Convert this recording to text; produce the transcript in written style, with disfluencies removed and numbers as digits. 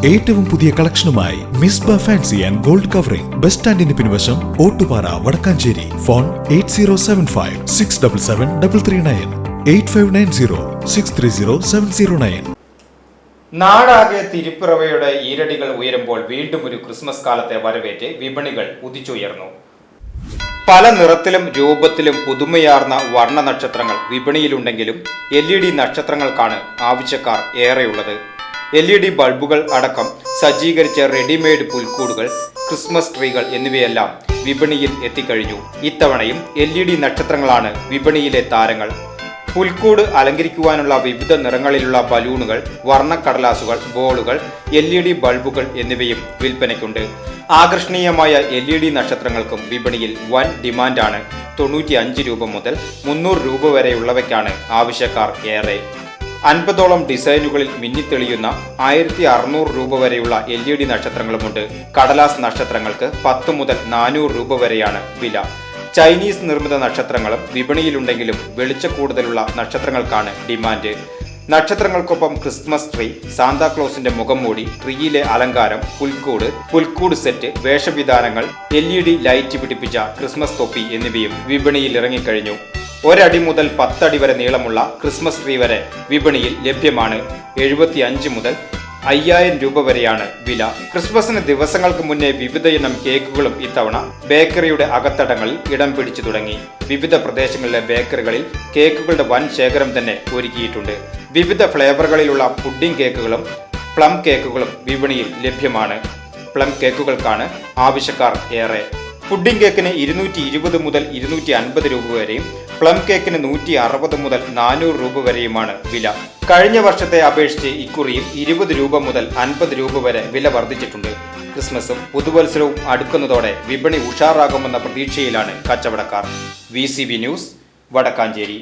ഏറ്റവും പുതിയ കളക്ഷനുമായി Misba fancy and gold covering bus സ്റ്റാൻഡിന് പിൻവശം ഓട്ടുപാറ വടക്കാഞ്ചേരി. ഫോൺ 8075677339 8590630709. നാടാകെ തിരുപ്പിറവയുടെ ഈരടികൾ ഉയരുമ്പോൾ വീണ്ടും ഒരു ക്രിസ്മസ് കാലത്തെ വരവേറ്റ് വിപണികൾ ഉദിച്ചുയർന്നു. പല നിറത്തിലും രൂപത്തിലും പുതുമയാർന്ന വർണ്ണ നക്ഷത്രങ്ങൾ വിപണിയിലുണ്ടെങ്കിലും LED നക്ഷത്രങ്ങൾക്കാണ് ആവശ്യക്കാർ ഏറെയുള്ളത്. LED ബൾബുകൾ അടക്കം സജ്ജീകരിച്ച റെഡിമെയ്ഡ് പുൽക്കൂടുകൾ, ക്രിസ്മസ് ട്രീകൾ എന്നിവയെല്ലാം വിപണിയിൽ എത്തിക്കഴിഞ്ഞു. ഇത്തവണയും LED നക്ഷത്രങ്ങളാണ് വിപണിയിലെ താരങ്ങൾ. പുൽക്കൂട് അലങ്കരിക്കുവാനുള്ള വിവിധ നിറങ്ങളിലുള്ള ബലൂണുകൾ, വർണ്ണക്കടലാസുകൾ, ബോളുകൾ, LED ബൾബുകൾ എന്നിവയും വിൽപ്പനയ്ക്കുണ്ട്. ആകർഷണീയമായ LED നക്ഷത്രങ്ങൾക്കും വിപണിയിൽ വൻ ഡിമാൻഡാണ്. 95 രൂപ മുതൽ 300 രൂപ വരെയുള്ളവയ്ക്കാണ് ആവശ്യക്കാർ ഏറെ. 50ഓളം ഡിസൈനുകളിൽ മിന്നിത്തെളിയുന്ന 1600 രൂപ വരെയുള്ള LED നക്ഷത്രങ്ങളുമുണ്ട്. കടലാസ് നക്ഷത്രങ്ങൾക്ക് 10 മുതൽ 400 രൂപ വരെയാണ് വില. ചൈനീസ് നിർമ്മിത നക്ഷത്രങ്ങളും വിപണിയിലുണ്ടെങ്കിലും വെളിച്ചക്കൂടുതലുള്ള നക്ഷത്രങ്ങൾക്കാണ് ഡിമാൻഡ്. നക്ഷത്രങ്ങൾക്കൊപ്പം ക്രിസ്മസ് ട്രീ, സാന്താക്ലോസിന്റെ മുഖംമൂടി, ട്രീയിലെ അലങ്കാരം, പുൽക്കൂട് സെറ്റ്, വേഷവിധാനങ്ങൾ, LED ലൈറ്റ് പിടിപ്പിച്ച ക്രിസ്മസ് തൊപ്പി എന്നിവയും വിപണിയിൽ ഇറങ്ങിക്കഴിഞ്ഞു. 1 അടി മുതൽ 10 അടി വരെ നീളമുള്ള ക്രിസ്മസ് ട്രീ വരെ വിപണിയിൽ ലഭ്യമാണ്. 75 മുതൽ 5000 രൂപ വരെയാണ് വില. ക്രിസ്മസിന് ദിവസങ്ങൾക്ക് മുന്നേ വിവിധ ഇനം കേക്കുകളും ഇത്തവണ ബേക്കറിയുടെ അകത്തടങ്ങളിൽ ഇടം പിടിച്ചു തുടങ്ങി. വിവിധ പ്രദേശങ്ങളിലെ ബേക്കറികളിൽ കേക്കുകളുടെ വൻ ശേഖരം തന്നെ ഒരുക്കിയിട്ടുണ്ട്. വിവിധ ഫ്ലേവറുകളിലുള്ള പുഡിംഗ് കേക്കുകളും പ്ലം കേക്കുകളും വിപണിയിൽ ലഭ്യമാണ്. പ്ലം കേക്കുകൾക്കാണ് ആവശ്യക്കാർ ഏറെ. പുഡിംഗ് കേക്കിന് 220 മുതൽ 250 രൂപ വരെയും പ്ലം കേക്കിന് 160 മുതൽ 400 രൂപ വരെയുമാണ് വില. കഴിഞ്ഞ വർഷത്തെ അപേക്ഷിച്ച് ഇക്കുറിയും 20 രൂപ മുതൽ 50 രൂപ വരെ വില വർദ്ധിച്ചിട്ടുണ്ട്. ക്രിസ്മസും പുതുവത്സരവും അടുക്കുന്നതോടെ വിപണി ഉഷാറാകുമെന്ന പ്രതീക്ഷയിലാണ് കച്ചവടക്കാർ. VCV news, Vadakkanchery.